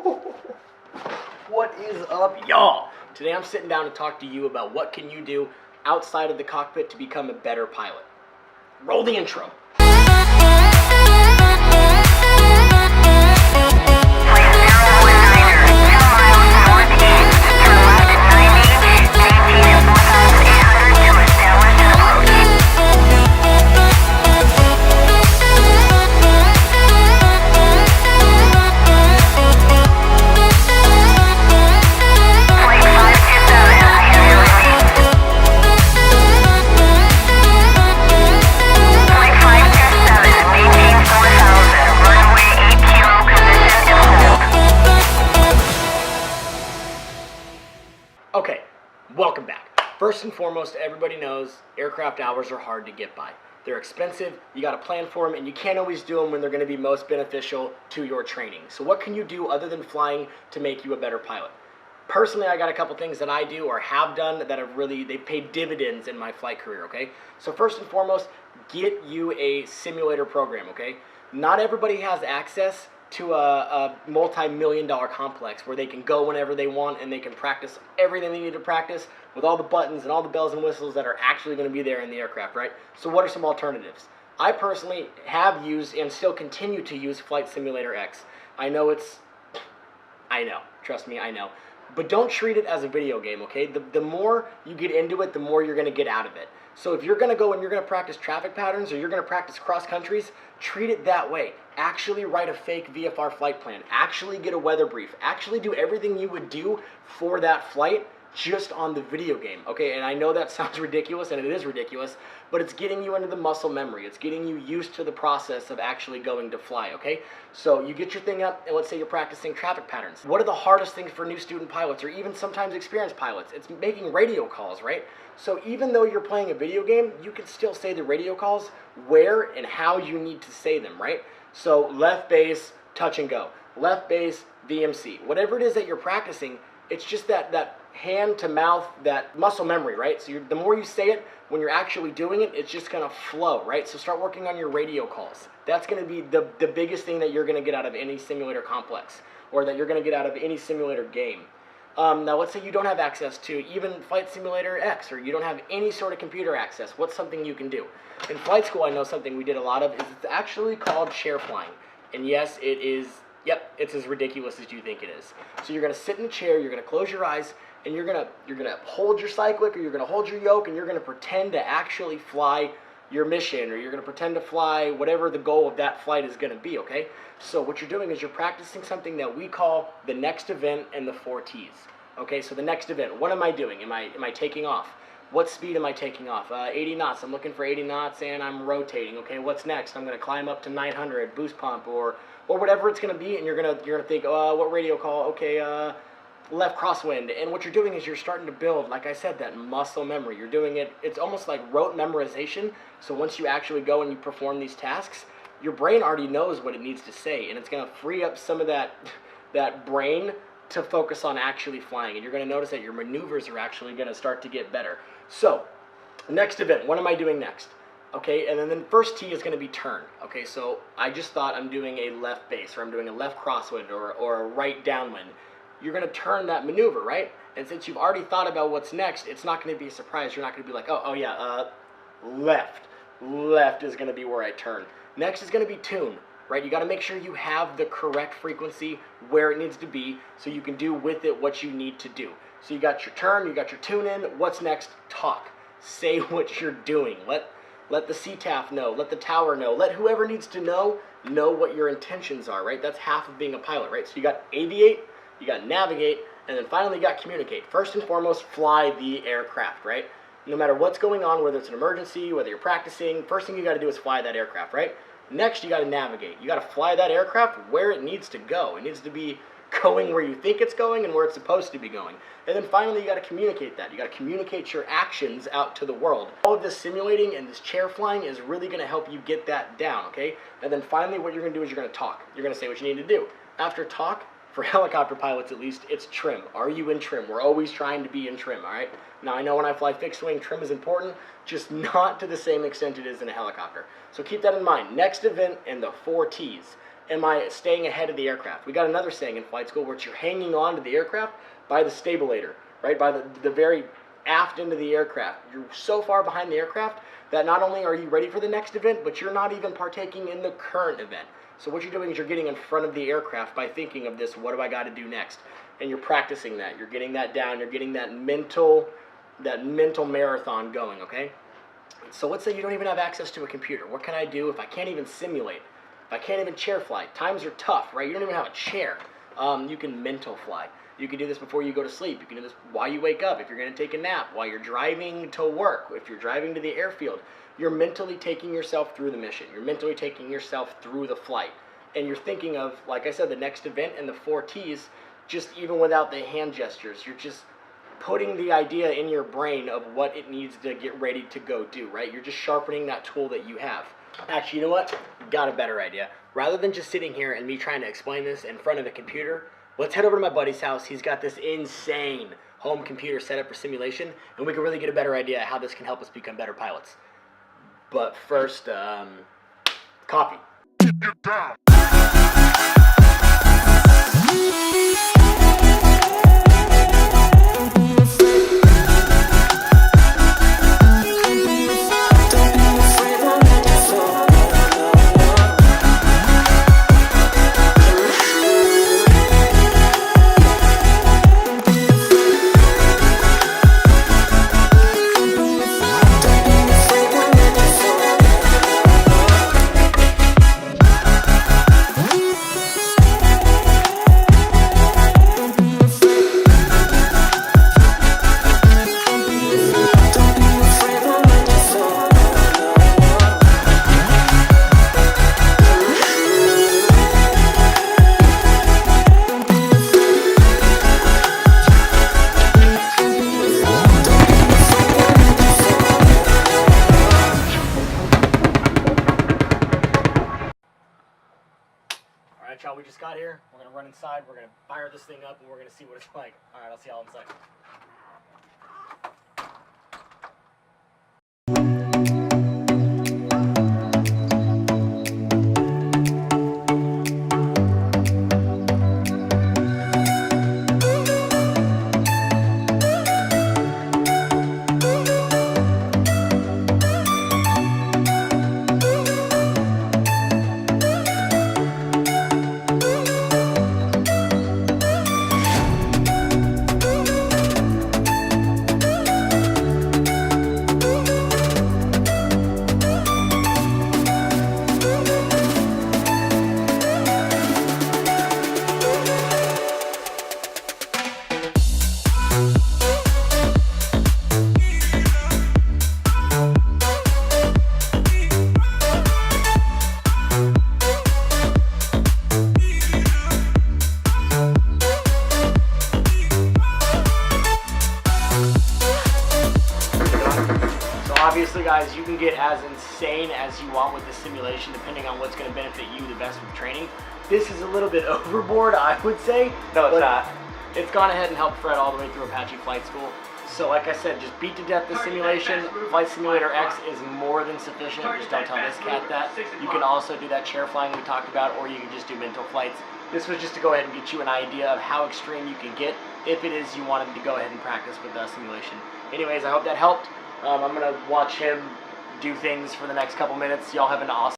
What is up, y'all? Today I'm sitting down to talk to you about what can you do outside of the cockpit to become a better pilot. Roll the intro. Okay, welcome back. First and foremost, everybody knows aircraft hours are hard to get by. They're expensive, you gotta plan for them, and you can't always do them when they're gonna be most beneficial to your training. So what can you do other than flying to make you a better pilot? Personally, I got a couple things that I do or have done that have they've paid dividends in my flight career, okay? So first and foremost, get you a simulator program, okay? Not everybody has access to a multi-million-dollar complex where they can go whenever they want and they can practice everything they need to practice with all the buttons and all the bells and whistles that are actually going to be there in the aircraft, right? So what are some alternatives? I personally have used and still continue to use Flight Simulator X. I know, trust me, I know. But don't treat it as a video game, okay? The more you get into it, the more you're going to get out of it. So if you're going to go and you're going to practice traffic patterns or you're going to practice cross countries, treat it that way. Actually write a fake VFR flight plan. Actually get a weather brief. Actually do everything you would do for that flight just on the video game, okay? And I know that sounds ridiculous, and it is ridiculous, but it's getting you into the muscle memory. It's getting you used to the process of actually going to fly, okay? So you get your thing up, and let's say you're practicing traffic patterns. What are the hardest things for new student pilots, or even sometimes experienced pilots? It's making radio calls, right? So even though you're playing a video game, you can still say the radio calls where and how you need to say them, right? So left base, touch and go. Left base, VMC. Whatever it is that you're practicing, it's just that hand to mouth, that muscle memory, right? So the more you say it, when you're actually doing it, it's just gonna flow, right? So start working on your radio calls. That's gonna be the biggest thing that you're gonna get out of any simulator complex, or that you're gonna get out of any simulator game. Now let's say you don't have access to even Flight Simulator X, or you don't have any sort of computer access. What's something you can do? In flight school, I know something we did a lot of is it's actually called chair flying. And yes, it is, yep, it's as ridiculous as you think it is. So you're gonna sit in a chair, you're gonna close your eyes, and you're gonna hold your cyclic, or you're gonna hold your yoke, and you're gonna pretend to actually fly your mission, or you're gonna pretend to fly whatever the goal of that flight is gonna be, okay? So what you're doing is you're practicing something that we call the next event and the 4 T's. Okay, so the next event, what am I doing? Am I taking off? What speed am I taking off? 80 knots, I'm looking for 80 knots and I'm rotating. Okay, what's next? I'm gonna climb up to 900, boost pump, or whatever it's gonna be, and you're gonna think, what radio call? Okay, left crosswind. And what you're doing is you're starting to build, like I said, that muscle memory. You're doing it, it's almost like rote memorization. So once you actually go and you perform these tasks, your brain already knows what it needs to say, and it's gonna free up some of that brain to focus on actually flying. And you're gonna notice that your maneuvers are actually gonna start to get better. So, next event, what am I doing next? Okay, and then the first T is gonna be turn. Okay, so I just thought I'm doing a left base, or I'm doing a left crosswind, or a right downwind. You're gonna turn that maneuver, right? And since you've already thought about what's next, it's not gonna be a surprise. You're not gonna be like, oh yeah, left. Left is gonna be where I turn. Next is gonna be tune, right? You gotta make sure you have the correct frequency where it needs to be so you can do with it what you need to do. So you got your turn, you got your tune in, what's next? Talk. Say what you're doing. Let the CTAF know, let the tower know, let whoever needs to know what your intentions are, right? That's half of being a pilot, right? So you got aviate, you got navigate, and then finally you got communicate. First and foremost, fly the aircraft, right? No matter what's going on, whether it's an emergency, whether you're practicing, first thing you gotta do is fly that aircraft, right? Next, you got to navigate. You got to fly that aircraft where it needs to go. It needs to be going where you think it's going and where it's supposed to be going. And then finally, you got to communicate that. You got to communicate your actions out to the world. All of this simulating and this chair flying is really going to help you get that down, okay? And then finally, what you're going to do is you're going to talk. You're going to say what you need to do. After talk, for helicopter pilots at least, it's trim. Are you in trim? We're always trying to be in trim, all right? Now, I know when I fly fixed wing, trim is important, just not to the same extent it is in a helicopter. So keep that in mind. Next event and the 4 T's. am I staying ahead of the aircraft? We got another saying in flight school where you're hanging on to the aircraft by the stabilator, right? By the very aft end of the aircraft. You're so far behind the aircraft that not only are you ready for the next event, but you're not even partaking in the current event. So what you're doing is you're getting in front of the aircraft by thinking of this, what do I got to do next? And you're practicing that. You're getting that down. You're getting that mental marathon going, okay? So let's say you don't even have access to a computer. What can I do if I can't even simulate? If I can't even chair fly? Times are tough, right? You don't even have a chair. You can mental fly. You can do this before you go to sleep. You can do this while you wake up, if you're going to take a nap, while you're driving to work, if you're driving to the airfield. You're mentally taking yourself through the mission. You're mentally taking yourself through the flight. And you're thinking of, like I said, the next event and the 4 T's, just even without the hand gestures. You're just putting the idea in your brain of what it needs to get ready to go do, right? You're just sharpening that tool that you have. Actually, you know what? Got a better idea. Rather than just sitting here and me trying to explain this in front of a computer, let's head over to my buddy's house. He's got this insane home computer set up for simulation, and we can really get a better idea of how this can help us become better pilots. But first, coffee. Get down. Alright, y'all, we just got here. We're going to run inside. We're going to fire this thing up, and we're going to see what it's like. Alright, I'll see y'all inside. Obviously, guys, you can get as insane as you want with the simulation depending on what's going to benefit you the best with training. This is a little bit overboard, I would say. No, it's not. It's gone ahead and helped Fred all the way through Apache Flight School. So like I said, just beat to death the simulation. Flight Simulator X is more than sufficient. Just don't tell this cat that. You can also do that chair flying we talked about, or you can just do mental flights. This was just to go ahead and get you an idea of how extreme you can get if it is you wanted to go ahead and practice with the simulation. Anyways, I hope that helped. I'm going to watch him do things for the next couple minutes. Y'all have an awesome